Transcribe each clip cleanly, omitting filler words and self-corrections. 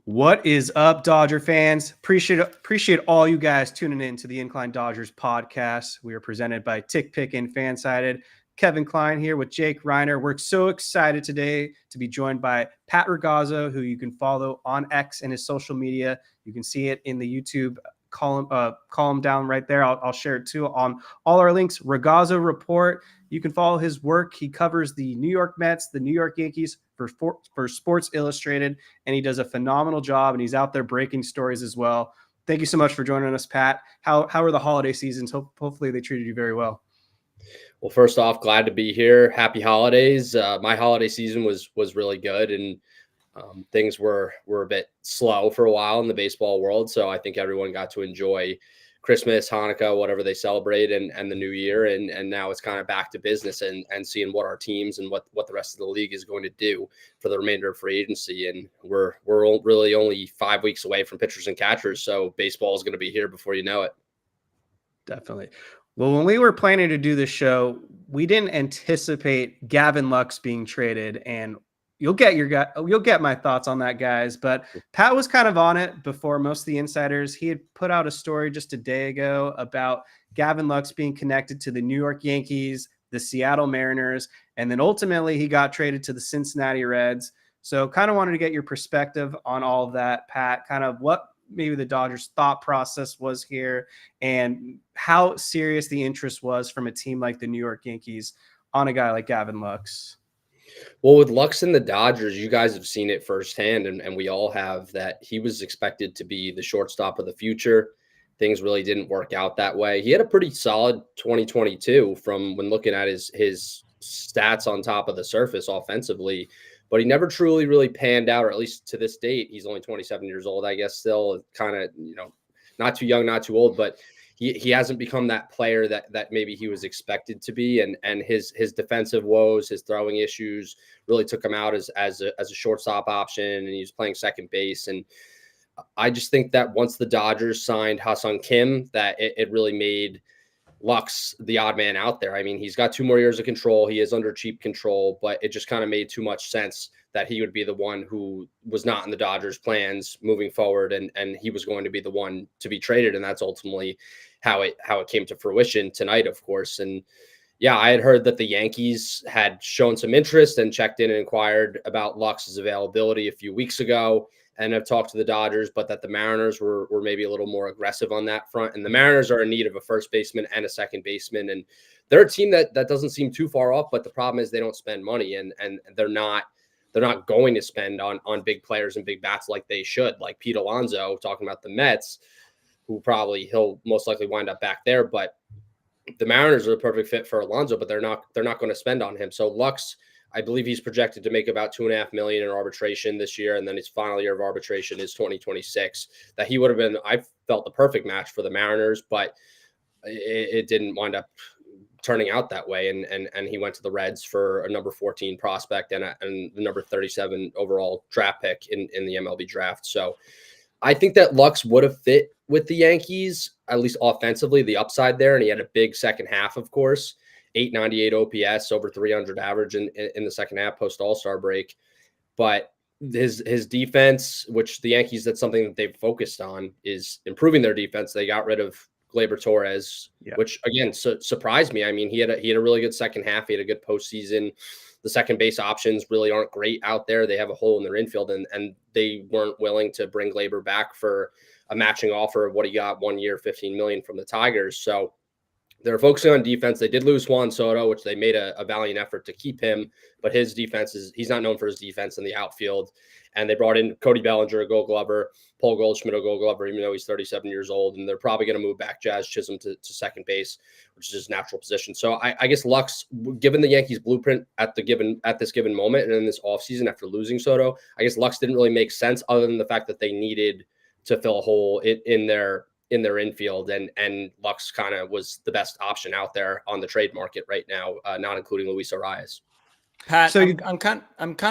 What is up, Dodger fans? Appreciate all you guys tuning in to the Incline Dodgers podcast. We are presented by Tick Pick and Fansided. Kevin Klein here with Jake Reiner. We're so excited today to be joined by Pat Ragazzo, who you can follow on X and his social media. You can see it in the YouTube column down right there. I'll share it too on all our links. Ragazzo Report. You can follow his work. He covers the New York Mets, the New York Yankees for Sports Illustrated, and he does a phenomenal job, and he's out there breaking stories as well. Thank you so much for joining us, Pat. How are the holiday seasons? Hopefully they treated you very well. Well, first off, glad to be here. Happy holidays. My holiday season was really good, and things were a bit slow for a while in the baseball world. So I think everyone got to enjoy Christmas, Hanukkah, whatever they celebrate, and the new year. And now it's kind of back to business and seeing what our teams and what the rest of the league is going to do for the remainder of free agency. And we're really only 5 weeks away from pitchers and catchers. So baseball is going to be here before you know it. Definitely. Well, when we were planning to do this show, we didn't anticipate Gavin Lux being traded, and you'll get my thoughts on that, guys. But Pat was kind of on it before most of the insiders. He had put out a story just a day ago about Gavin Lux being connected to the New York Yankees, the Seattle Mariners, and then ultimately he got traded to the Cincinnati Reds. So kind of wanted to get your perspective on all of that, Pat, kind of what maybe the Dodgers thought process was here and how serious the interest was from a team like the New York Yankees on a guy like Gavin Lux. Well, with Lux and the Dodgers, you guys have seen it firsthand, and we all have, that he was expected to be the shortstop of the future. Things really didn't work out that way. He had a pretty solid 2022 from when looking at his stats on top of the surface offensively, but he never truly really panned out, or at least to this date. He's only 27 years old, I guess, still kind of, not too young, not too old, but he hasn't become that player that maybe he was expected to be. And his defensive woes, his throwing issues really took him out as a shortstop option, and he's playing second base. And I just think that once the Dodgers signed Ha-Seong Kim, that it really made Lux the odd man out there. I mean, he's got 2 more years of control. He is under cheap control, but it just kind of made too much sense that he would be the one who was not in the Dodgers' plans moving forward, and he was going to be the one to be traded. And that's ultimately how it came to fruition tonight, of course. And yeah, I had heard that the Yankees had shown some interest and checked in and inquired about Lux's availability a few weeks ago, and have talked to the Dodgers, but that the Mariners were maybe a little more aggressive on that front. And the Mariners are in need of a first baseman and a second baseman. And they're a team that doesn't seem too far off, but the problem is they don't spend money, and they're not going to spend on big players and big bats like they should. Like Pete Alonso, talking about the Mets, who he'll most likely wind up back there. But the Mariners are the perfect fit for Alonso, but they're not going to spend on him. So Lux, I believe he's projected to make about $2.5 million in arbitration this year, and then his final year of arbitration is 2026. That he would have been, I felt, the perfect match for the Mariners, but it didn't wind up turning out that way. And he went to the Reds for a number 14 prospect and the number 37 overall draft pick in the MLB draft. So I think that Lux would have fit with the Yankees, at least offensively, the upside there. And he had a big second half, of course. 898 OPS, over 300 average in the second half post All-Star break. But his defense, which the Yankees, that's something that they've focused on, is improving their defense. They got rid of Gleyber Torres, which again surprised me. I mean, he had a really good second half. He had a good postseason. The second base options really aren't great out there. They have a hole in their infield, and they weren't willing to bring Gleyber back for a matching offer of what he got 1 year, $15 million from the Tigers. So they're focusing on defense. They did lose Juan Soto, which they made a valiant effort to keep him, but his defense he's not known for his defense in the outfield. And they brought in Cody Bellinger, a Gold Glover, Paul Goldschmidt, a Gold Glover, even though he's 37 years old. And they're probably going to move back Jazz Chisholm to second base, which is his natural position. So I guess Lux, given the Yankees blueprint at this given moment and in this offseason after losing Soto, I guess Lux didn't really make sense, other than the fact that they needed to fill a hole in their infield, and Lux kind of was the best option out there on the trade market right now, not including Luis Arraez. Pat, so I'm kind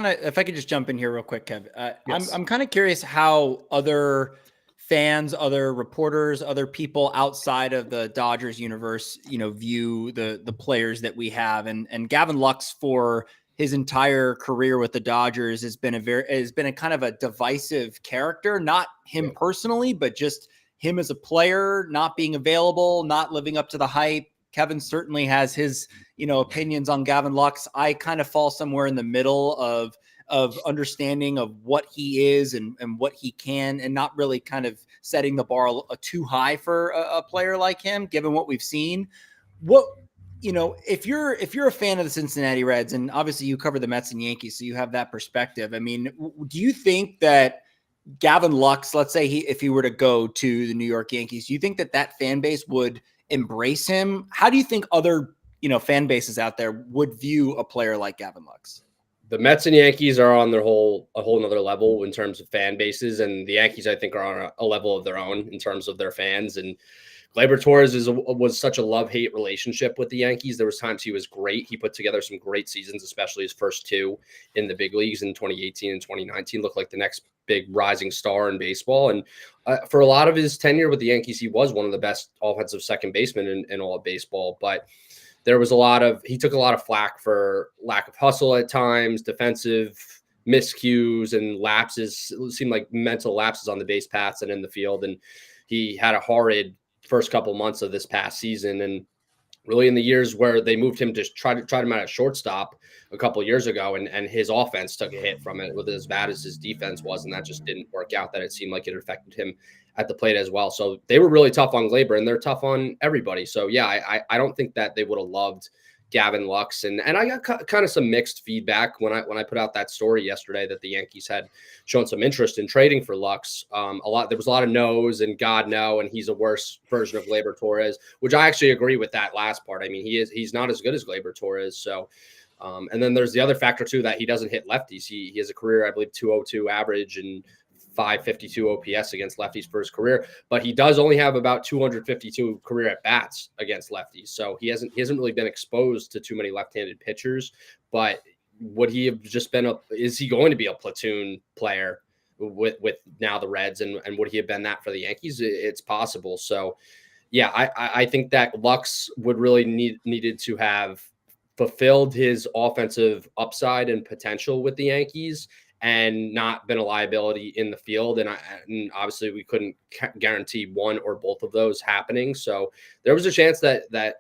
of, if I could just jump in here real quick, Kev. Yes. I'm kind of curious how other fans, other reporters, other people outside of the Dodgers universe, view the players that we have, and Gavin Lux, for his entire career with the Dodgers has been a kind of a divisive character, not him personally, but just him as a player, not being available, not living up to the hype. Kevin certainly has his, opinions on Gavin Lux. I kind of fall somewhere in the middle of understanding of what he is and what he can, and not really kind of setting the bar too high for a player like him, given what we've seen. If you're a fan of the Cincinnati Reds, and obviously you cover the Mets and Yankees, so you have that perspective. I mean, do you think that Gavin Lux, let's say if he were to go to the New York Yankees, do you think that fan base would embrace him? How do you think other, fan bases out there would view a player like Gavin Lux? The Mets and Yankees are on a whole nother level in terms of fan bases, and the Yankees, I think, are on a level of their own in terms of their fans. And Gleyber Torres was such a love-hate relationship with the Yankees. There was times he was great. He put together some great seasons, especially his first two in the big leagues in 2018 and 2019. Looked like the next big rising star in baseball. And for a lot of his tenure with the Yankees, he was one of the best offensive second basemen in all of baseball. But there was he took a lot of flack for lack of hustle at times, defensive miscues and lapses. It seemed like mental lapses on the base paths and in the field. And he had a horrid first couple months of this past season, and really in the years where they moved him to try him out at shortstop a couple of years ago, and his offense took a hit from it with as bad as his defense was, and that just didn't work out. That it seemed like it affected him at the plate as well. So they were really tough on Gleyber, and they're tough on everybody. So yeah, I don't think that they would have loved Gavin Lux, and I got kind of some mixed feedback when I put out that story yesterday that the Yankees had shown some interest in trading for Lux. There was a lot of no's and God no, and he's a worse version of Gleyber Torres, which I actually agree with that last part. I mean, he's not as good as Gleyber Torres. So, and then there's the other factor too, that he doesn't hit lefties. He has a career, I believe, 202 average and 552 OPS against lefties for his career, but he does only have about 252 career at bats against lefties. So he hasn't really been exposed to too many left-handed pitchers. But would he have just been is he going to be a platoon player with now the Reds, and would he have been that for the Yankees? It's possible. So yeah, I think that Lux would really needed to have fulfilled his offensive upside and potential with the Yankees, and not been a liability in the field. And obviously we couldn't guarantee one or both of those happening. So there was a chance that the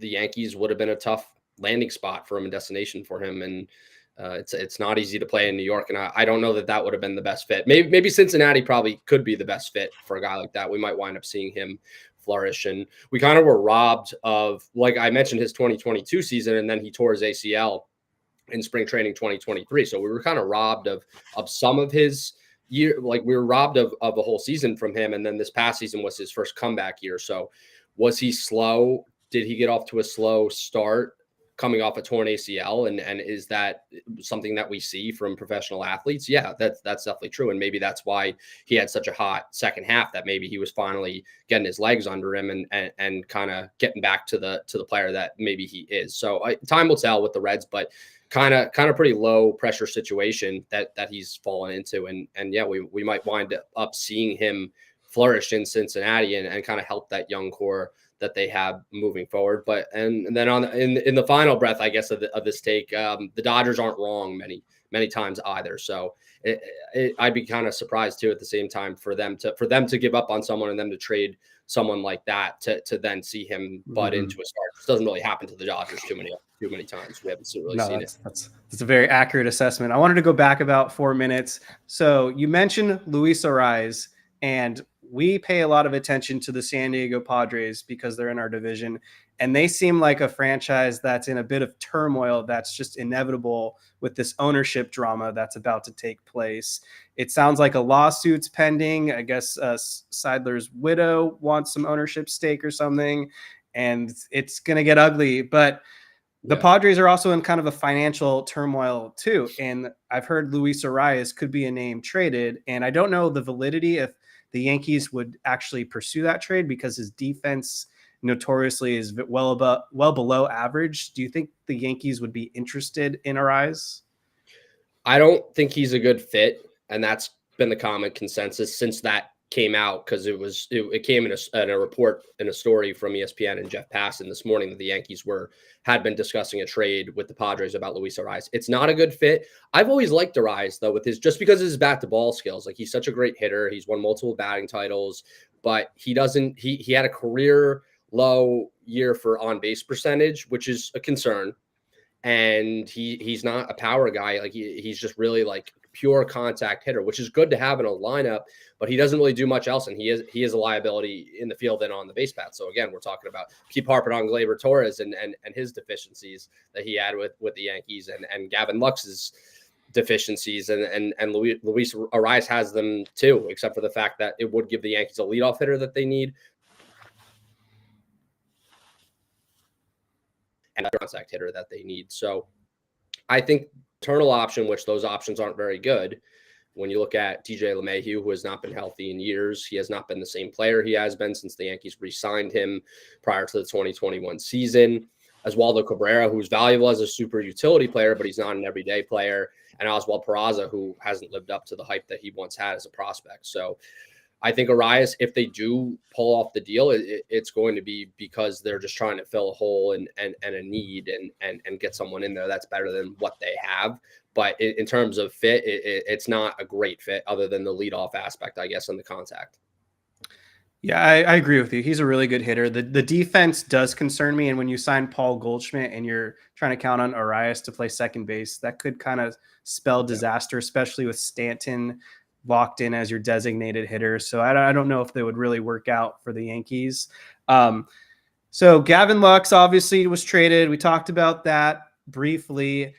Yankees would have been a tough landing spot for him, a destination for him. And it's not easy to play in New York. And I don't know that would have been the best fit. Maybe Cincinnati probably could be the best fit for a guy like that. We might wind up seeing him flourish. And we kind of were robbed of, like I mentioned, his 2022 season, and then he tore his ACL in spring training 2023. So we were kind of robbed of some of his year. Like we were robbed of a whole season from him. And then this past season was his first comeback year. So was he slow? Did he get off to a slow start coming off a torn ACL? And is that something that we see from professional athletes? Yeah, that's definitely true. And maybe that's why he had such a hot second half, that maybe he was finally getting his legs under him and kind of getting back to the player that maybe he is. So time will tell with the Reds, but kind of pretty low pressure situation that he's fallen into. And yeah, we might wind up seeing him flourish in Cincinnati and kind of help that young core that they have moving forward. But and then in the final breath, I guess, of this take, the Dodgers aren't wrong many times either. So I'd be kind of surprised too at the same time for them to give up on someone and them to trade someone like that to then see him butt into a start. This doesn't really happen to the Dodgers too many times. We haven't really seen it. That's a very accurate assessment. I wanted to go back about 4 minutes. So you mentioned Luis Arraez, and we pay a lot of attention to the San Diego Padres because they're in our division, and they seem like a franchise that's in a bit of turmoil that's just inevitable with this ownership drama that's about to take place. It sounds like a lawsuit's pending. I guess Seidler's widow wants some ownership stake or something, and it's going to get ugly. But the Padres are also in kind of a financial turmoil too. And I've heard Luis Arraez could be a name traded, and I don't know the validity if the Yankees would actually pursue that trade because his defense notoriously is well below average. Do you think the Yankees would be interested in Arraez? I don't think he's a good fit, and that's been the common consensus since that came out because it came in a report in a story from ESPN and Jeff Passan this morning that the Yankees had been discussing a trade with the Padres about Luis Arraez. It's not a good fit. I've always liked Arraez though, just because of his bat to ball skills. Like, he's such a great hitter. He's won multiple batting titles, but he had a career low year for on base percentage, which is a concern. And he's not a power guy. Like, he's just really like pure contact hitter, which is good to have in a lineup, but he doesn't really do much else. And he is a liability in the field and on the base path. So again, we're talking about, keep harping on Gleyber Torres and his deficiencies that he had with the Yankees, and Gavin Lux's deficiencies, and Luis Arraez has them too, except for the fact that it would give the Yankees a leadoff hitter that they need and a contact hitter that they need. So I think eternal option, which those options aren't very good. When you look at TJ LeMahieu, who has not been healthy in years, he has not been the same player he has been since the Yankees re-signed him prior to the 2021 season. Oswaldo Cabrera, who's valuable as a super utility player, but he's not an everyday player. And Oswald Peraza, who hasn't lived up to the hype that he once had as a prospect. So I think Arraez, if they do pull off the deal, it's going to be because they're just trying to fill a hole and a need and get someone in there that's better than what they have. But in terms of fit, it's not a great fit other than the leadoff aspect, I guess, and the contact. Yeah, I agree with you. He's a really good hitter. The defense does concern me. And when you sign Paul Goldschmidt and you're trying to count on Arraez to play second base, that could kind of spell disaster, especially with Stanton locked in as your designated hitter. So I don't know if they would really work out for the Yankees. So Gavin Lux obviously was traded. We talked about that briefly.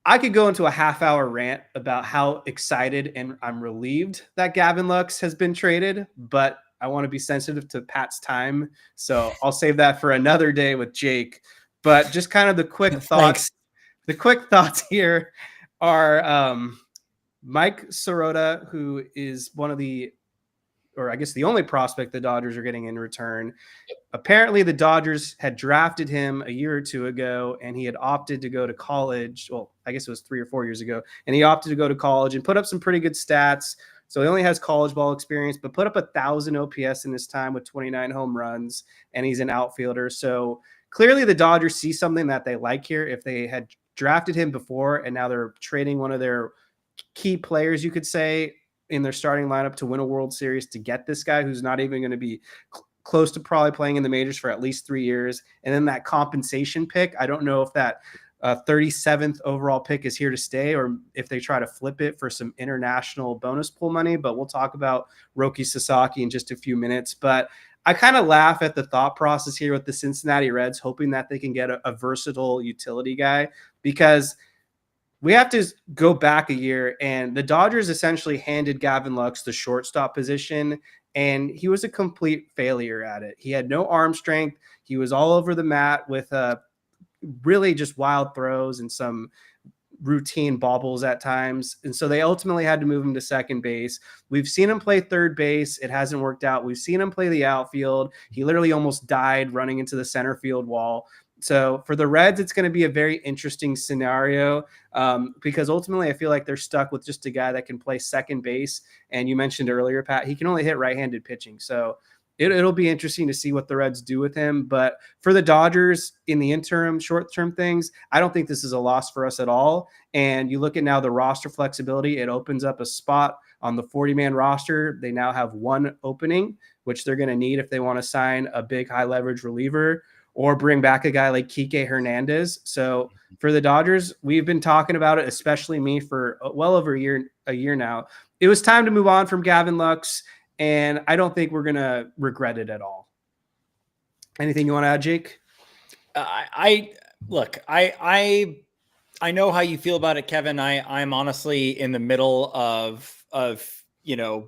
I could go into a half-hour rant about how excited and I'm relieved that Gavin Lux has been traded, but I want to be sensitive to Pat's time. So I'll save that for another day with Jake. But just kind of the quick thoughts. The quick thoughts here are Mike Sirota, who is one of the, or I guess the only prospect the Dodgers are getting in return. Apparently the Dodgers had drafted him a year or two ago, and he had opted to go to college. Well, I guess it was 3 or 4 years ago, and he opted to go to college and put up some pretty good stats. So he only has college ball experience, but put up 1,000 OPS in his time with 29 home runs, and he's an outfielder. So clearly the Dodgers see something that they like here. If they had drafted him before and now they're trading one of their key players, you could say, in their starting lineup to win a World Series to get this guy who's not even going to be close to probably playing in the majors for at least 3 years. And then that compensation pick, I don't know if that 37th overall pick is here to stay or if they try to flip it for some international bonus pool money, but we'll talk about Roki Sasaki in just a few minutes. But I kind of laugh at the thought process here with the Cincinnati Reds, hoping that they can get a versatile utility guy, because we have to go back a year and the Dodgers essentially handed Gavin Lux the shortstop position, and he was a complete failure at it. He had no arm strength. He was all over the mat with really just wild throws and some routine bobbles at times. And so they ultimately had to move him to second base. We've seen him play third base. It hasn't worked out. We've seen him play the outfield. He literally almost died running into the center field wall. So for the Reds, it's going to be a very interesting scenario because ultimately I feel like they're stuck with just a guy that can play second base. And you mentioned earlier, Pat, he can only hit right-handed pitching. So it'll be interesting to see what the Reds do with him. But for the Dodgers in the interim, short-term things, I don't think this is a loss for us at all. And you look at now the roster flexibility, it opens up a spot on the 40-man roster. They now have one opening, which they're going to need if they want to sign a big high-leverage reliever or bring back a guy like Kike Hernandez. So for the Dodgers, we've been talking about it, especially me, for well over a year now. It was time to move on from Gavin Lux, and I don't think we're going to regret it at all. Anything you want to add, Jake? I know how you feel about it, Kevin. I'm honestly in the middle of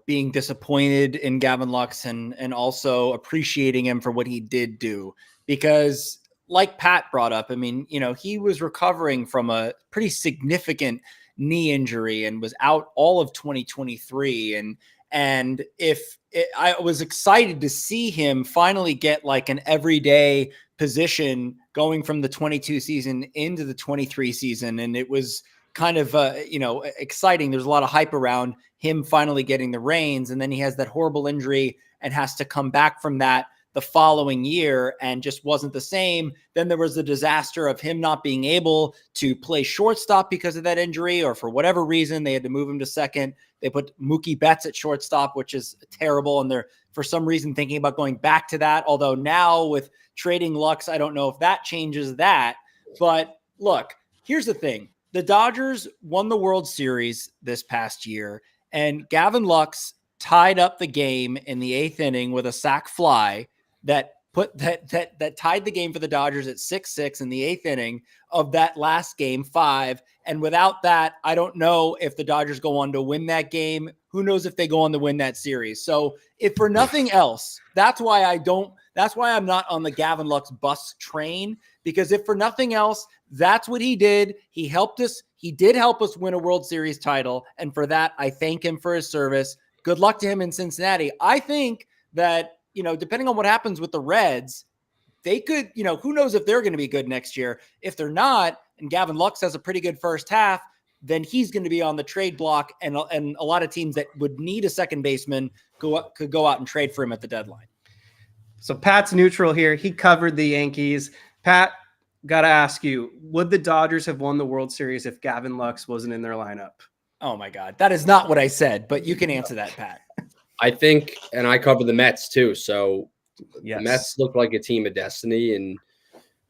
being disappointed in Gavin Lux and also appreciating him for what he did do. Because like Pat brought up, I mean, he was recovering from a pretty significant knee injury and was out all of 2023. And I was excited to see him finally get like an everyday position going from the 22 season into the 23 season. And it was kind of, exciting. There's a lot of hype around him finally getting the reins. And then he has that horrible injury and has to come back from that the following year and just wasn't the same. Then there was the disaster of him not being able to play shortstop because of that injury, or for whatever reason, they had to move him to second. They put Mookie Betts at shortstop, which is terrible. And they're, for some reason, thinking about going back to that. Although now with trading Lux, I don't know if that changes that. But look, here's the thing. The Dodgers won the World Series this past year, and Gavin Lux tied up the game in the 8th inning with a sac fly that tied the game for the Dodgers at 6-6 in the 8th inning of that last game, 5. And without that, I don't know if the Dodgers go on to win that game. Who knows if they go on to win that series? So if for nothing else, that's why I'm not on the Gavin Lux bus train, because if for nothing else, that's what he did. He helped us. He did help us win a World Series title. And for that, I thank him for his service. Good luck to him in Cincinnati. I think that, depending on what happens with the Reds, they could, who knows if they're going to be good next year. If they're not, and Gavin Lux has a pretty good first half, then he's going to be on the trade block, and a lot of teams that would need a second baseman could go out and trade for him at the deadline. So Pat's neutral here. He covered the Yankees. Pat, got to ask you, would the Dodgers have won the World Series if Gavin Lux wasn't in their lineup? Oh my God. That is not what I said, but you can answer that, Pat. I think, and I cover the Mets too. So yes. The Mets look like a team of destiny, and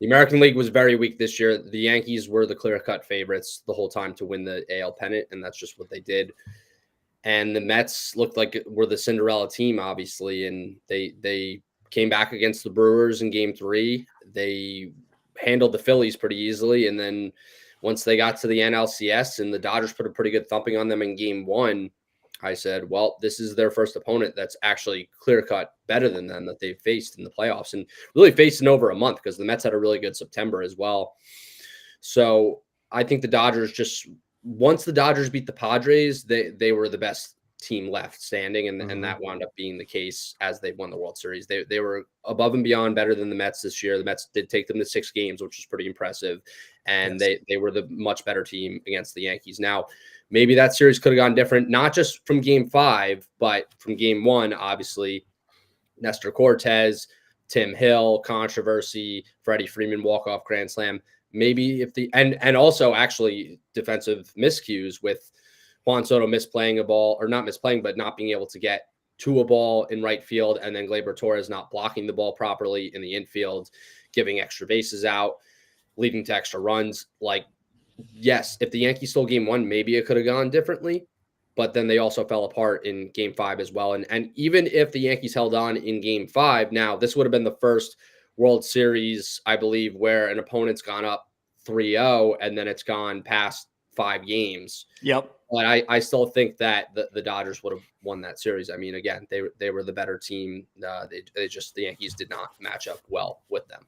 the American League was very weak this year. The Yankees were the clear-cut favorites the whole time to win the AL pennant, and that's just what they did. And the Mets looked like were the Cinderella team, obviously, and they came back against the Brewers in Game 3. They handled the Phillies pretty easily, and then once they got to the NLCS and the Dodgers put a pretty good thumping on them in Game 1, I said, well, this is their first opponent that's actually clear-cut better than them that they've faced in the playoffs, and really faced in over a month, because the Mets had a really good September as well. So I think the Dodgers once the Dodgers beat the Padres, they were the best team left standing, and that wound up being the case as they won the World Series. They were above and beyond better than the Mets this year. The Mets did take them to 6 games, which was pretty impressive, and yes, they were the much better team against the Yankees. Now, maybe that series could have gone different, not just from Game 5, but from Game 1, obviously. Nestor Cortez, Tim Hill, controversy, Freddie Freeman walk-off grand slam. Maybe if and also actually defensive miscues with Juan Soto misplaying a ball, or not misplaying, but not being able to get to a ball in right field, and then Gleyber Torres not blocking the ball properly in the infield, giving extra bases out, leading to extra runs. Like, yes, if the Yankees stole Game 1, maybe it could have gone differently, but then they also fell apart in Game 5 as well. And even if the Yankees held on in Game 5, now this would have been the first World Series, I believe, where an opponent's gone up 3-0 and then it's gone past 5 games. Yep. But I still think that the Dodgers would have won that series. I mean, again, they were the better team. The Yankees did not match up well with them.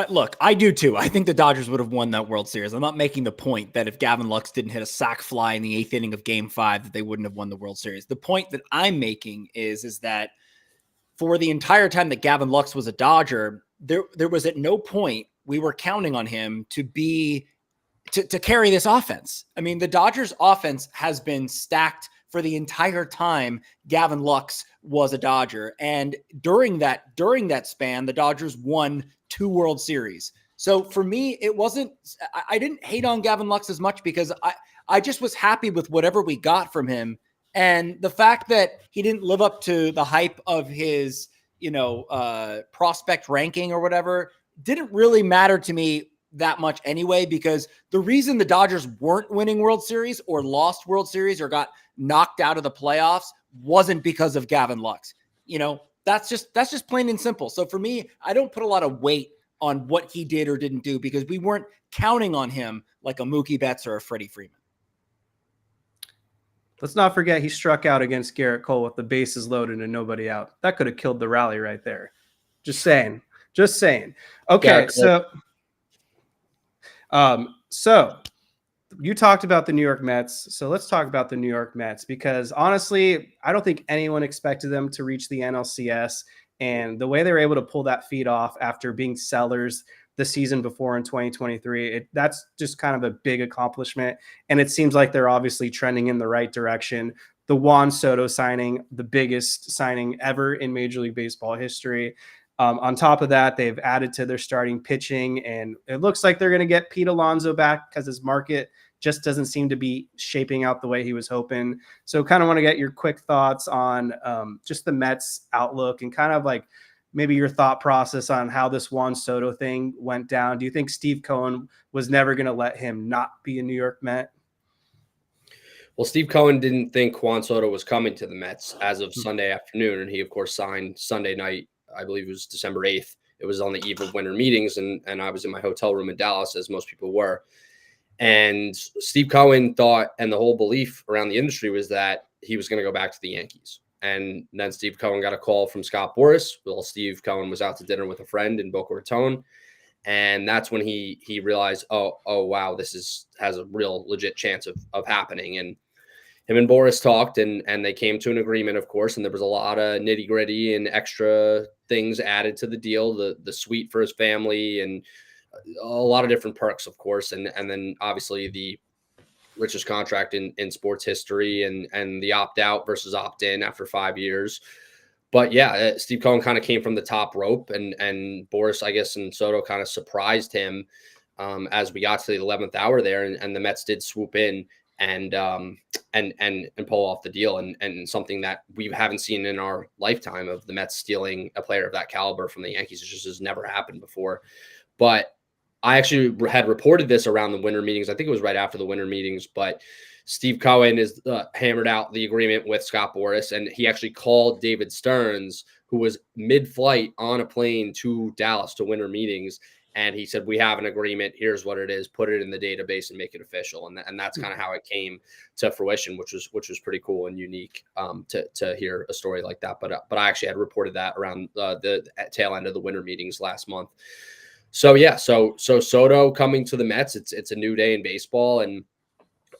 Look, I do too. I think the Dodgers would have won that World Series. I'm not making the point that if Gavin Lux didn't hit a sac fly in the 8th inning of Game 5, that they wouldn't have won the World Series. The point that I'm making is that for the entire time that Gavin Lux was a Dodger, there was at no point we were counting on him to carry this offense. I mean, the Dodgers offense has been stacked for the entire time Gavin Lux was a Dodger. And during that span, the Dodgers won 2 World Series. So for me, I didn't hate on Gavin Lux as much, because I just was happy with whatever we got from him. And the fact that he didn't live up to the hype of his, prospect ranking or whatever didn't really matter to me that much anyway, because the reason the Dodgers weren't winning World Series or lost World Series or got knocked out of the playoffs wasn't because of Gavin Lux. That's just plain and simple. So for me, I don't put a lot of weight on what he did or didn't do, because we weren't counting on him like a Mookie Betts or a Freddie Freeman. Let's not forget he struck out against Garrett Cole with the bases loaded and nobody out. That could have killed the rally right there. Just saying. Okay, so you talked about the New York Mets. So let's talk about the New York Mets, because honestly, I don't think anyone expected them to reach the NLCS. And the way they were able to pull that feat off after being sellers the season before in 2023. That's just kind of a big accomplishment. And it seems like they're obviously trending in the right direction. The Juan Soto signing, the biggest signing ever in Major League Baseball history. On top of that, they've added to their starting pitching, and it looks like they're going to get Pete Alonso back because his market just doesn't seem to be shaping out the way he was hoping. So kind of want to get your quick thoughts on just the Mets outlook and kind of like maybe your thought process on how this Juan Soto thing went down. Do you think Steve Cohen was never going to let him not be a New York Met? Well, Steve Cohen didn't think Juan Soto was coming to the Mets as of Sunday afternoon, and he, of course, signed Sunday night. I believe it was December 8th. It was on the eve of winter meetings, and I was in my hotel room in Dallas, as most people were. And Steve Cohen thought, and the whole belief around the industry was that he was going to go back to the Yankees. And then Steve Cohen got a call from Scott Boras. Well, Steve Cohen was out to dinner with a friend in Boca Raton. And that's when he realized, oh, wow, this has a real legit chance of happening. And him and Boras talked, and they came to an agreement, of course, and there was a lot of nitty gritty and extra things added to the deal, the suite for his family and a lot of different perks, of course. And then obviously the richest contract in sports history and the opt out versus opt in after 5 years. But yeah, Steve Cohen kind of came from the top rope, and Boras, I guess, and Soto kind of surprised him as we got to the 11th hour there, and the Mets did swoop in and pull off the deal, and something that we haven't seen in our lifetime of the Mets stealing a player of that caliber from the Yankees. It just has never happened before. But I actually had reported this around the winter meetings. I think it was right after the winter meetings, but Steve Cohen is hammered out the agreement with Scott Boras, and he actually called David Stearns, who was mid-flight on a plane to Dallas to winter meetings. And he said, we have an agreement. Here's what it is. Put it in the database and make it official. And that's kind of how it came to fruition, which was pretty cool and unique to hear a story like that. But I actually had reported that around the tail end of the winter meetings last month. So yeah, so Soto coming to the Mets, it's a new day in baseball, and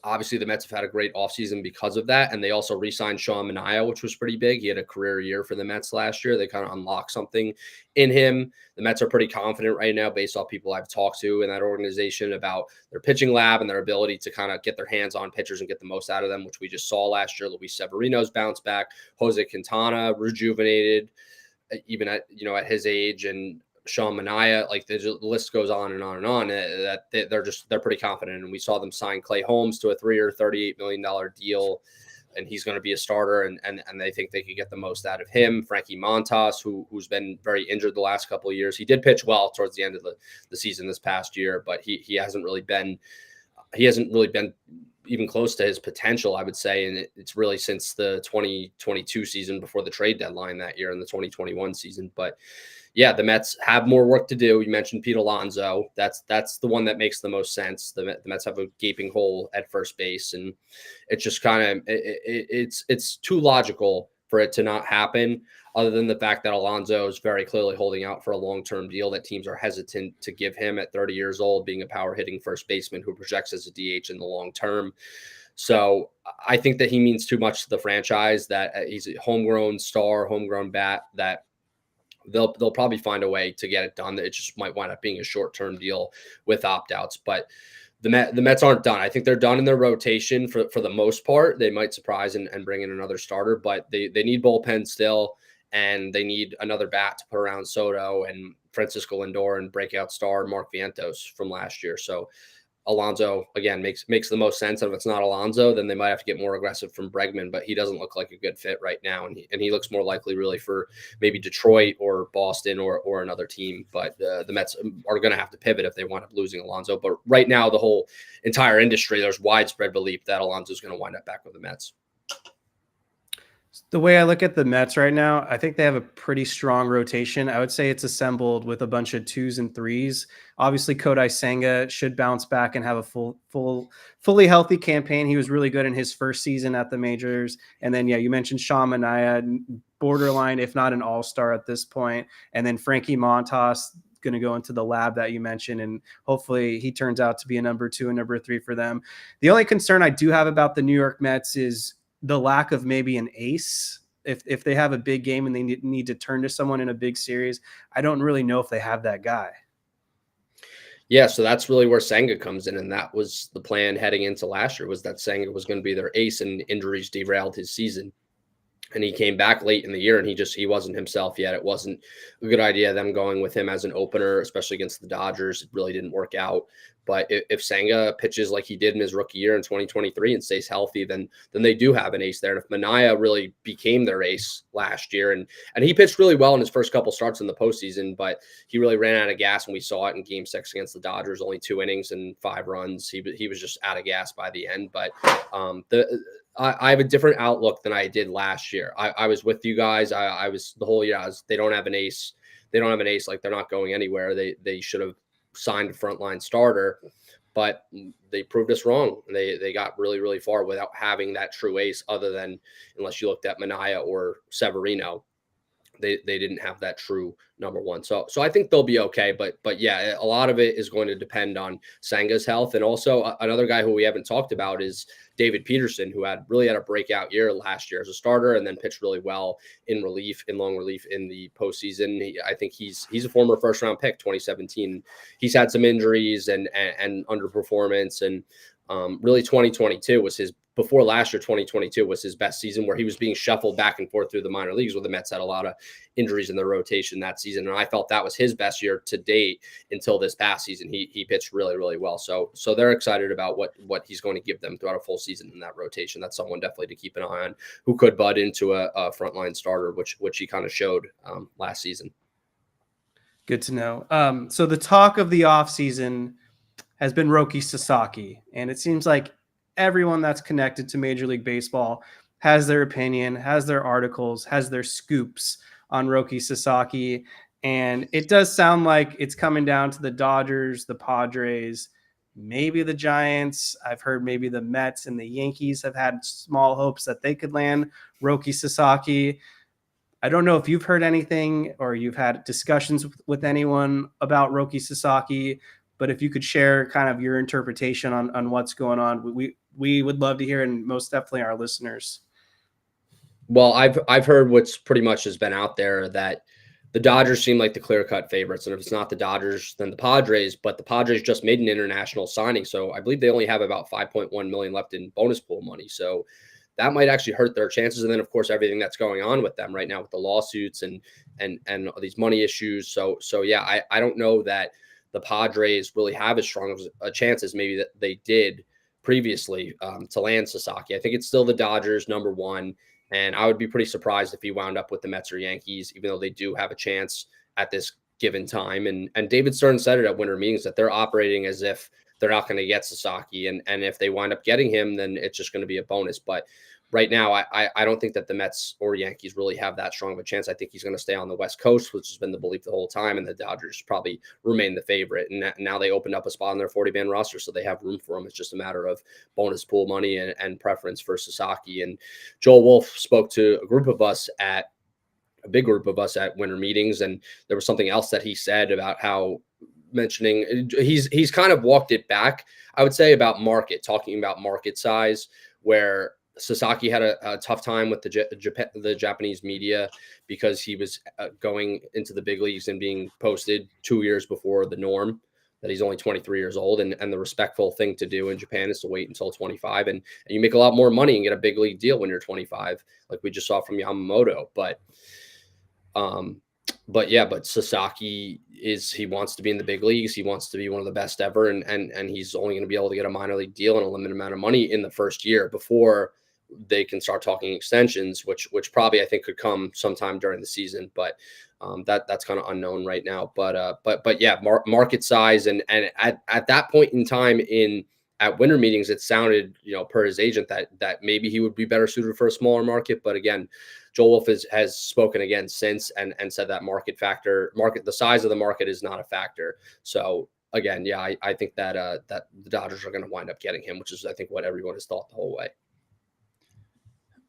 obviously the Mets have had a great offseason because of that, and they also re-signed Sean Manaea, which was pretty big. He had a career year for the Mets last year. They kind of unlocked something in him. The Mets are pretty confident right now based off people I've talked to in that organization about their pitching lab and their ability to kind of get their hands on pitchers and get the most out of them, which we just saw last year. Luis Severino's bounced back. Jose Quintana rejuvenated, even at his age, and Sean Manaea, like the list goes on and on and on. That they're pretty confident, and we saw them sign Clay Holmes to a 3-year, $38 million deal, and he's going to be a starter, and they think they could get the most out of him. Frankie Montas, who's been very injured the last couple of years, he did pitch well towards the end of the season this past year, but he hasn't really been even close to his potential, I would say. And it's really since the 2022 season before the trade deadline that year and the 2021 season. But yeah, the Mets have more work to do. You mentioned Pete Alonso. That's the one that makes the most sense. The Mets have a gaping hole at first base, and it's just kind of it's too logical for it to not happen, other than the fact that Alonso is very clearly holding out for a long-term deal that teams are hesitant to give him at 30 years old, being a power-hitting first baseman who projects as a DH in the long term. So I think that he means too much to the franchise, that he's a homegrown star, homegrown bat, that they'll probably find a way to get it done. It just might wind up being a short-term deal with opt-outs. But the Mets aren't done. I think they're done in their rotation for the most part. They might surprise and bring in another starter, but they need bullpen still, and they need another bat to put around Soto and Francisco Lindor and breakout star Mark Vientos from last year. So Alonso, again, makes the most sense. And if it's not Alonso, then they might have to get more aggressive from Bregman, but he doesn't look like a good fit right now. And he looks more likely really for maybe Detroit or Boston or another team. But the Mets are going to have to pivot if they wind up losing Alonso. But right now, the whole entire industry, there's widespread belief that Alonso is going to wind up back with the Mets. The way I look at the Mets right now, I think they have a pretty strong rotation. I would say it's assembled with a bunch of 2s and 3s. Obviously, Kodai Senga should bounce back and have a fully healthy campaign. He was really good in his first season at the majors. And then, yeah, you mentioned Sean Manaea, borderline, if not an all-star at this point. And then Frankie Montas going to go into the lab that you mentioned, and hopefully he turns out to be a number 2 and number 3 for them. The only concern I do have about the New York Mets is the lack of maybe an ace. If they have a big game and they need to turn to someone in a big series, I don't really know if they have that guy. Yeah, so that's really where Senga comes in, and that was the plan heading into last year, was that Senga was going to be their ace, and injuries derailed his season. And he came back late in the year, and he wasn't himself yet. It wasn't a good idea them going with him as an opener, especially against the Dodgers. It really didn't work out. But if Senga pitches like he did in his rookie year in 2023 and stays healthy, then they do have an ace there. And if Manaea really became their ace last year, and he pitched really well in his first couple starts in the postseason, but he really ran out of gas, and we saw it in Game 6 against the Dodgers. Only 2 innings and 5 runs. He was just out of gas by the end. But I have a different outlook than I did last year. I was with you guys. I was the whole year. They don't have an ace. They don't have an ace. Like, they're not going anywhere. They should have signed a frontline starter, but they proved us wrong. They got really, really far without having that true ace, other than unless you looked at Manaea or Severino. They didn't have that true number one. So I think they'll be okay. But yeah, a lot of it is going to depend on Senga's health. And also another guy who we haven't talked about is David Peterson, who really had a breakout year last year as a starter, and then pitched really well in long relief in the postseason. I think he's a former first round pick, 2017. He's had some injuries and underperformance, and really 2022 was before last year, 2022 was his best season, where he was being shuffled back and forth through the minor leagues, where the Mets had a lot of injuries in their rotation that season. And I felt that was his best year to date until this past season. He pitched really, really well. So they're excited about what he's going to give them throughout a full season in that rotation. That's someone definitely to keep an eye on, who could bud into a frontline starter, which he kind of showed last season. Good to know. So the talk of the offseason has been Roki Sasaki, and it seems like everyone that's connected to Major League Baseball has their opinion, has their articles, has their scoops on Roki Sasaki. And it does sound like it's coming down to the Dodgers, the Padres, maybe the Giants. I've heard maybe the Mets and the Yankees have had small hopes that they could land Roki Sasaki. I don't know if you've heard anything or you've had discussions with anyone about Roki Sasaki, but if you could share kind of your interpretation on what's going on, we would love to hear, and most definitely our listeners. Well, I've heard what's pretty much has been out there, that the Dodgers seem like the clear-cut favorites, and if it's not the Dodgers, then the Padres. But the Padres just made an international signing, so I believe they only have about $5.1 million left in bonus pool money. So that might actually hurt their chances. And then, of course, everything that's going on with them right now with the lawsuits and these money issues. So yeah, I don't know that the Padres really have as strong a chance as maybe that they did previously to land Sasaki. I think it's still the Dodgers number one, and I would be pretty surprised if he wound up with the Mets or Yankees, even though they do have a chance at this given time. And David Stern said it at winter meetings that they're operating as if they're not going to get Sasaki, and if they wind up getting him, then it's just going to be a bonus. But right now, I don't think that the Mets or Yankees really have that strong of a chance. I think he's going to stay on the West Coast, which has been the belief the whole time, and the Dodgers probably remain the favorite. And now they opened up a spot on their 40-man roster, so they have room for him. It's just a matter of bonus pool money and preference for Sasaki. And Joel Wolf spoke to a big group of us at winter meetings, and there was something else that he said about how mentioning he's kind of walked it back, I would say, about talking about market size, where Sasaki had a tough time with the Japanese media because he was going into the big leagues and being posted 2 years before the norm, that he's only 23 years old. And the respectful thing to do in Japan is to wait until 25. And you make a lot more money and get a big league deal when you're 25, like we just saw from Yamamoto. But Sasaki he wants to be in the big leagues. He wants to be one of the best ever. And he's only going to be able to get a minor league deal and a limited amount of money in the first year before they can start talking extensions, which probably I think could come sometime during the season. But that's kind of unknown right now. But yeah, market size. And at that point in time at winter meetings, it sounded, per his agent, that maybe he would be better suited for a smaller market. But again, Joel Wolf has spoken again since and said that the size of the market is not a factor. So again, yeah, I think that the Dodgers are going to wind up getting him, which is, I think, what everyone has thought the whole way.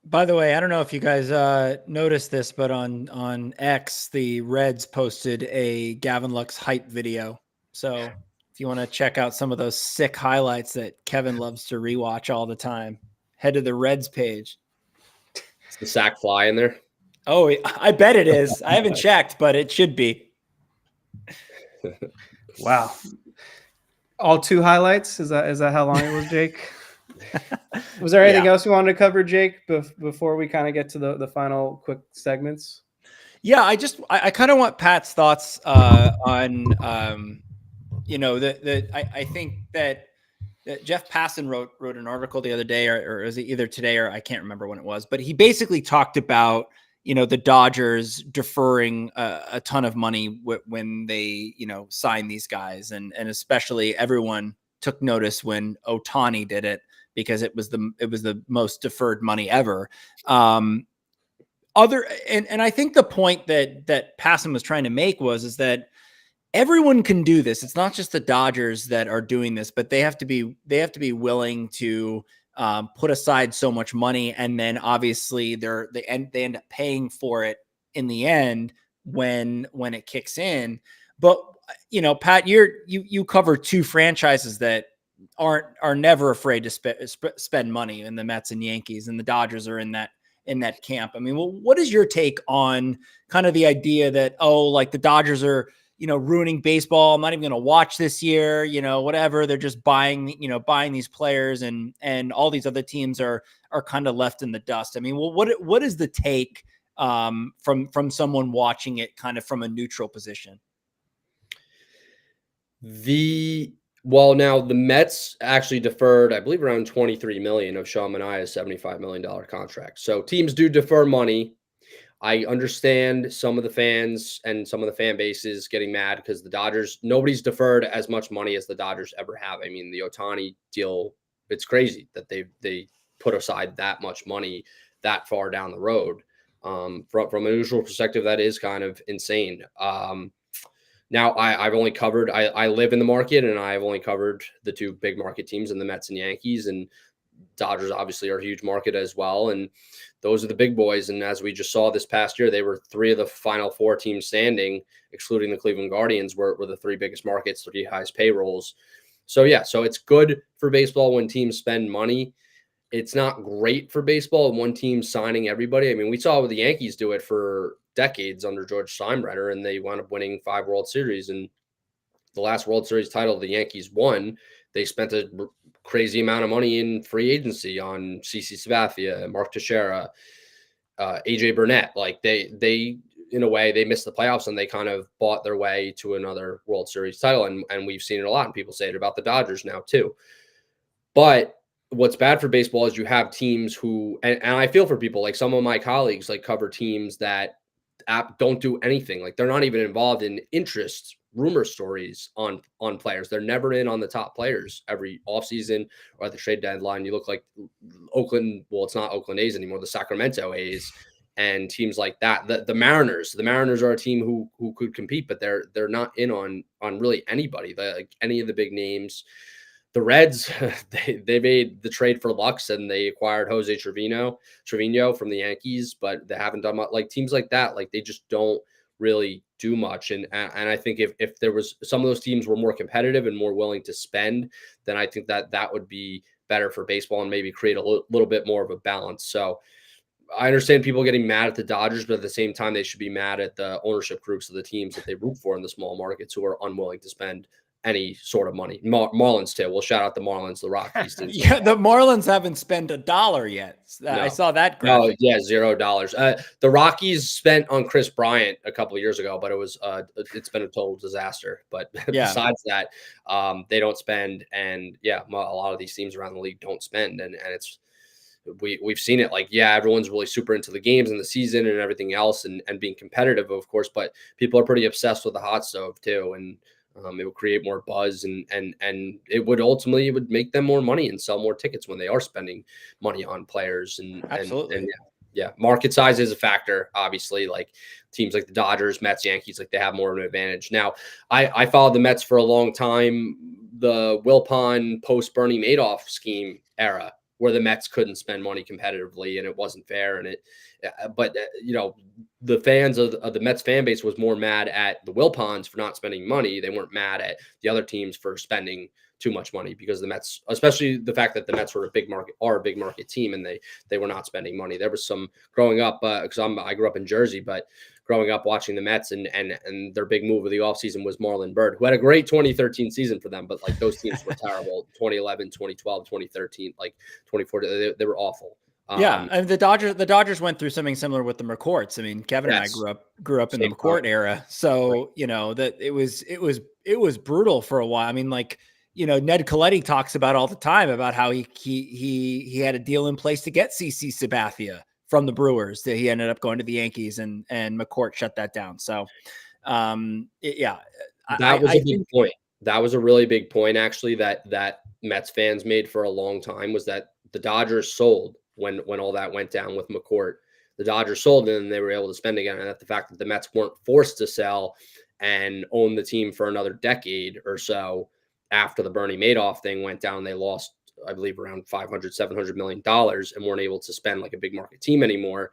By the way, I don't know if you guys noticed this, but on X, the Reds posted a Gavin Lux hype video. So if you want to check out some of those sick highlights that Kevin loves to rewatch all the time, head to the Reds page. Is the sack fly in there? Oh, I bet it is. I haven't checked, but it should be. Wow. all 2 highlights? Is that how long it was, Jake? Was there anything else you wanted to cover, Jake, before we kind of get to the final quick segments? Yeah, I kind of want Pat's thoughts on I think that Jeff Passan wrote an article the other day, or is it either today or I can't remember when it was, but he basically talked about the Dodgers deferring a ton of money when they sign these guys, and especially everyone took notice when Ohtani did it, because it was the most deferred money ever. And I think the point that Passan was trying to make is that everyone can do this. It's not just the Dodgers that are doing this, but they have to be willing to put aside so much money, and then obviously they end up paying for it in the end when it kicks in. But Pat, you cover 2 franchises that are never afraid to spend money, in the Mets and Yankees, and the Dodgers are in that camp. I mean, well, what is your take on kind of the idea that, like the Dodgers are, ruining baseball, I'm not even going to watch this year, whatever. They're just buying these players, and all these other teams are kind of left in the dust. I mean, well, what is the take from someone watching it kind of from a neutral position? Now the Mets actually deferred, I believe, around $23 million of Sean Manaea's $75 million contract. So teams do defer money. I understand some of the fans and some of the fan bases getting mad because the Dodgers, nobody's deferred as much money as the Dodgers ever have. I mean, the Ohtani deal, it's crazy that they put aside that much money that far down the road. From a neutral perspective, that is kind of insane. Now I've only covered, I live in the market, and I've only covered the 2 big market teams in the Mets and Yankees, and Dodgers obviously are a huge market as well. And those are the big boys. And as we just saw this past year, they were 3 of the final 4 teams standing, excluding the Cleveland Guardians, were the 3 biggest markets, 3 highest payrolls. So so it's good for baseball when teams spend money. It's not great for baseball when one team's signing everybody. I mean, we saw the Yankees do it for decades under George Steinbrenner, and they wound up winning 5 World Series. And the last World Series title the Yankees won, they spent a crazy amount of money in free agency on CC Sabathia, Mark Teixeira, AJ Burnett. Like they in a way, they missed the playoffs, and they kind of bought their way to another World Series title. And we've seen it a lot, and people say it about the Dodgers now too. But what's bad for baseball is you have teams who, and I feel for people, like some of my colleagues like cover teams that don't do anything. Like they're not even involved in interest rumor stories on players. They're never in on the top players every offseason or at the trade deadline. You look like Oakland. Well, it's not Oakland A's anymore, the Sacramento A's and teams like that. The Mariners are a team who could compete, but they're not in on really anybody, like any of the big names. The Reds, they made the trade for Lux, and they acquired Jose Trevino from the Yankees, but they haven't done much. Like teams like that, like they just don't really do much. And I think if there was, some of those teams were more competitive and more willing to spend, then I think that would be better for baseball and maybe create a little bit more of a balance. So I understand people getting mad at the Dodgers, but at the same time, they should be mad at the ownership groups of the teams that they root for in the small markets who are unwilling to spend any sort of money. Marlins too. We'll shout out the Marlins, the Rockies. Yeah, the Marlins haven't spent $1 yet. No. I saw that graphic. Oh yeah, $0. The Rockies spent on Chris Bryant a couple of years ago, but it was it's been a total disaster. But besides that, they don't spend, and a lot of these teams around the league don't spend, and it's we've seen it. Like everyone's really super into the games and the season and everything else, and being competitive, of course, but people are pretty obsessed with the hot stove too, and it would create more buzz, and it would ultimately make them more money and sell more tickets when they are spending money on players. And absolutely, and market size is a factor. Obviously, like teams like the Dodgers, Mets, Yankees, like they have more of an advantage. Now, I followed the Mets for a long time. The Wilpon post Bernie Madoff scheme era, where the Mets couldn't spend money competitively, and it wasn't fair. And the fans of the Mets fan base was more mad at the Wilpons for not spending money. They weren't mad at the other teams for spending too much money, because the Mets, especially the fact that the Mets were a big market team, and they were not spending money. There was some growing up, because I grew up in Jersey, but growing up watching the Mets, and their big move of the offseason was Marlon Byrd, who had a great 2013 season for them, but like those teams were terrible. 2011, 2012, 2013, like 2014, they were awful. Yeah, and the Dodgers went through something similar with the McCourts. I mean, Kevin and I grew up in the McCourt era, so you know that it was brutal for a while. I mean, like, you know, Ned Colletti talks about all the time about how he had a deal in place to get CC Sabathia from the Brewers, that he ended up going to the Yankees, and McCourt shut that down. So, yeah, that was a big point. That was a really big point, actually, that Mets fans made for a long time, was that the Dodgers sold when all that went down with McCourt. The Dodgers sold, and they were able to spend again. And that the fact that the Mets weren't forced to sell and own the team for another decade or so after the Bernie Madoff thing went down, they lost, I believe, around $500-700 million and weren't able to spend like a big market team anymore.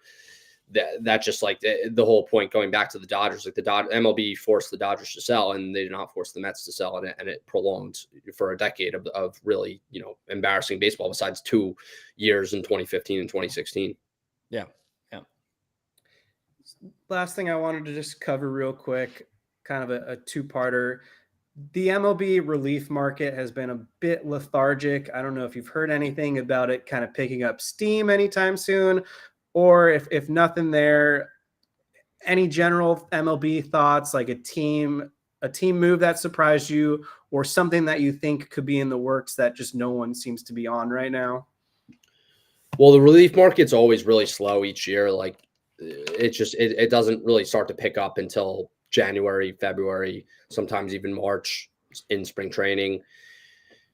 That just like the whole point going back to the Dodgers, like the MLB forced the Dodgers to sell, and they did not force the Mets to sell, and it prolonged for a decade of really, you know, embarrassing baseball, besides 2 years in 2015 and 2016. Yeah. Last thing I wanted to just cover real quick, kind of a two-parter. The MLB relief market has been a bit lethargic. I don't know if you've heard anything about it kind of picking up steam anytime soon, or if nothing there, any general MLB thoughts, like a team move that surprised you, or something that you think could be in the works that just no one seems to be on right now? Well, the relief market's always really slow each year. Like it doesn't really start to pick up until January, February, sometimes even March in spring training.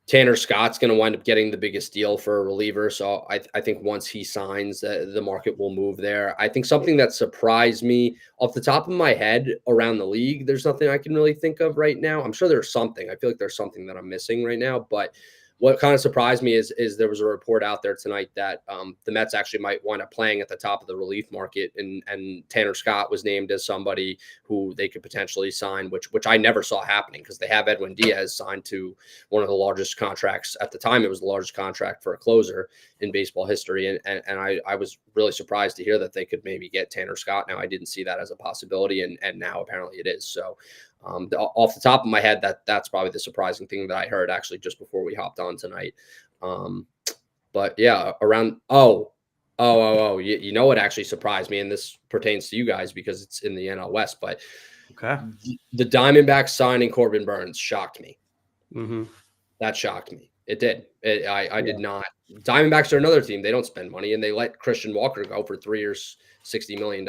Tanner Scott's going to wind up getting the biggest deal for a reliever. So I think once he signs, the market will move there. I think something that surprised me off the top of my head around the league, there's nothing I can really think of right now. I'm sure there's something. I feel like there's something that I'm missing right now. But what kind of surprised me is there was a report out there tonight that the Mets actually might wind up playing at the top of the relief market, and Tanner Scott was named as somebody who they could potentially sign, which I never saw happening, because they have Edwin Diaz signed to one of the largest contracts at the time. It was the largest contract for a closer in baseball history, and I was really surprised to hear that they could maybe get Tanner Scott. Now, I didn't see that as a possibility, and now apparently it is. So off the top of my head, that's probably the surprising thing that I heard actually just before we hopped on tonight. But yeah, around you know what actually surprised me, and this pertains to you guys because it's in the NL West, but okay, the Diamondbacks signing Corbin Burnes shocked me. Mm-hmm. That shocked me. It did. I did not. Diamondbacks are another team. They don't spend money, and they let Christian Walker go for 3 years, $60 million,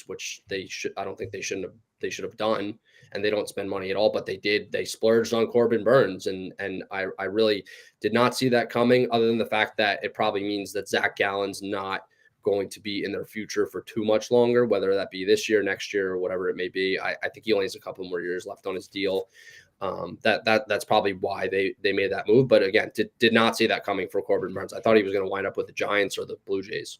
which they should. I don't think they should have done. And they don't spend money at all, but they did. They splurged on Corbin Burnes, and I really did not see that coming, other than the fact that it probably means that Zach Gallen's not going to be in their future for too much longer, whether that be this year, next year, or whatever it may be. I think he only has a couple more years left on his deal. That's probably why they made that move. But again, did not see that coming for Corbin Burnes. I thought he was going to wind up with the Giants or the Blue Jays.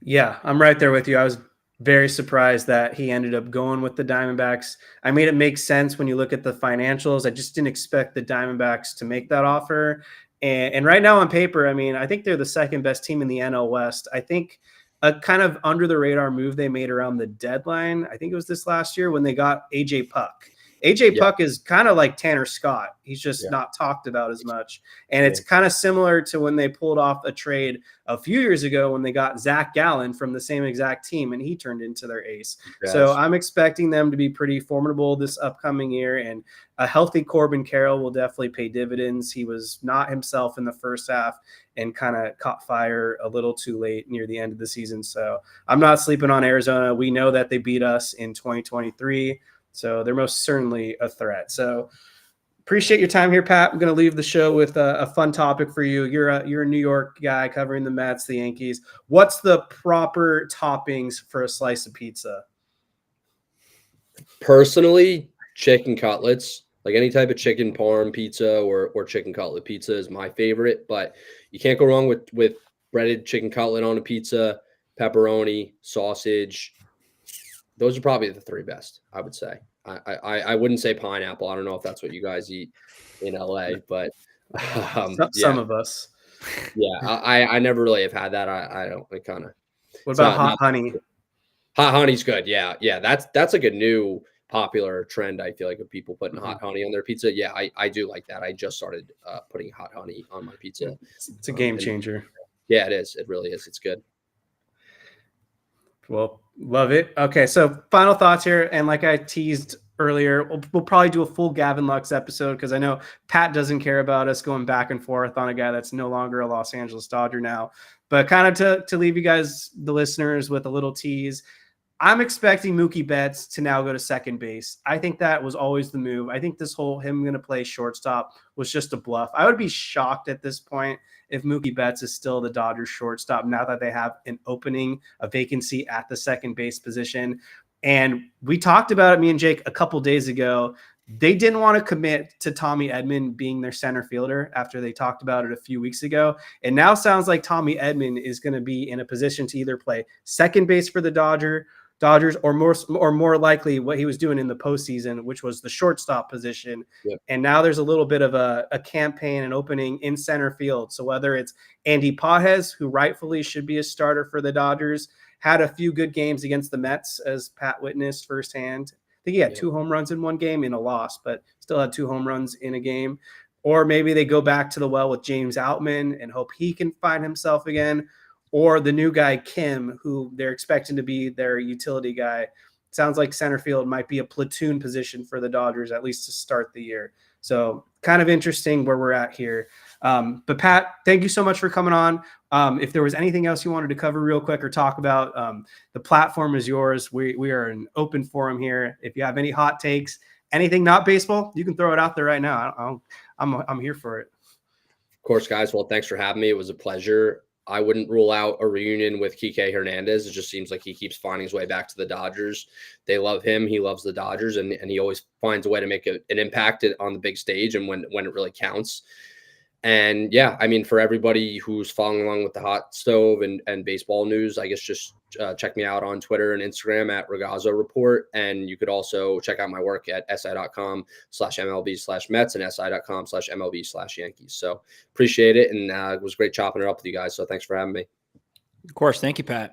Yeah, I'm right there with you. I was very surprised that he ended up going with the Diamondbacks. I made it make sense when you look at the financials. I just didn't expect the Diamondbacks to make that offer. And right now on paper, I mean, I think they're the second best team in the NL West. I think a kind of under the radar move they made around the deadline, I think it was this last year, when they got AJ Puck. AJ Puck is kind of like Tanner Scott. He's just not talked about as much. And it's kind of similar to when they pulled off a trade a few years ago when they got Zach Gallen from the same exact team, and he turned into their ace. Yes. So I'm expecting them to be pretty formidable this upcoming year, and a healthy Corbin Carroll will definitely pay dividends. He was not himself in the first half and kind of caught fire a little too late near the end of the season. So I'm not sleeping on Arizona. We know that they beat us in 2023. So they're most certainly a threat. So appreciate your time here, Pat. I'm going to leave the show with a fun topic for you. You're a New York guy covering the Mets, the Yankees. What's the proper toppings for a slice of pizza? Personally, chicken cutlets. Like any type of chicken parm pizza or chicken cutlet pizza is my favorite. But you can't go wrong with breaded chicken cutlet on a pizza, pepperoni, sausage. Those are probably the three best, I would say. I wouldn't say pineapple. I don't know if that's what you guys eat in LA, but some of us. Yeah, I never really have had that. I don't. I kind of. What about hot honey? Hot honey's good. Yeah. Yeah. That's like a new popular trend. I feel like of people putting Mm-hmm. hot honey on their pizza. Yeah. I do like that. I just started putting hot honey on my pizza. It's a game changer. Yeah, it is. It really is. It's good. Well, love it. Okay, so final thoughts here, and like I teased earlier, we'll probably do a full Gavin Lux episode because I know Pat doesn't care about us going back and forth on a guy that's no longer a Los Angeles Dodger now. But kind of to leave you guys, the listeners, with a little tease, I'm expecting Mookie Betts to now go to second base. I think that was always the move. I think this whole him going to play shortstop was just a bluff. I would be shocked at this point if Mookie Betts is still the Dodgers shortstop now that they have an opening, a vacancy at the second base position. And we talked about it, me and Jake, a couple days ago. They didn't want to commit to Tommy Edman being their center fielder after they talked about it a few weeks ago. And now sounds like Tommy Edman is going to be in a position to either play second base for the Dodgers, or more likely what he was doing in the postseason, which was the shortstop position. Yep. And now there's a little bit of a campaign and opening in center field. So whether it's Andy Pages, who rightfully should be a starter for the Dodgers, had a few good games against the Mets, as Pat witnessed firsthand. I think he had 2 home runs in one game in a loss, but still had 2 home runs in a game. Or maybe they go back to the well with James Outman and hope he can find himself again. Or the new guy, Kim, who they're expecting to be their utility guy. Sounds like center field might be a platoon position for the Dodgers, at least to start the year. So kind of interesting where we're at here. But Pat, thank you so much for coming on. If there was anything else you wanted to cover real quick or talk about, the platform is yours. We are an open forum here. If you have any hot takes, anything not baseball, you can throw it out there right now. I'm here for it. Of course, guys. Well, thanks for having me. It was a pleasure. I wouldn't rule out a reunion with Kike Hernandez. It just seems like he keeps finding his way back to the Dodgers. They love him. He loves the Dodgers, and he always finds a way to make an impact on the big stage and when it really counts. And yeah, I mean, for everybody who's following along with the hot stove and baseball news, I guess just check me out on Twitter and Instagram at Ragazzo Report. And you could also check out my work at si.com/MLB/Mets and si.com/MLB/Yankees. So appreciate it. And it was great chopping it up with you guys. So thanks for having me. Of course. Thank you, Pat.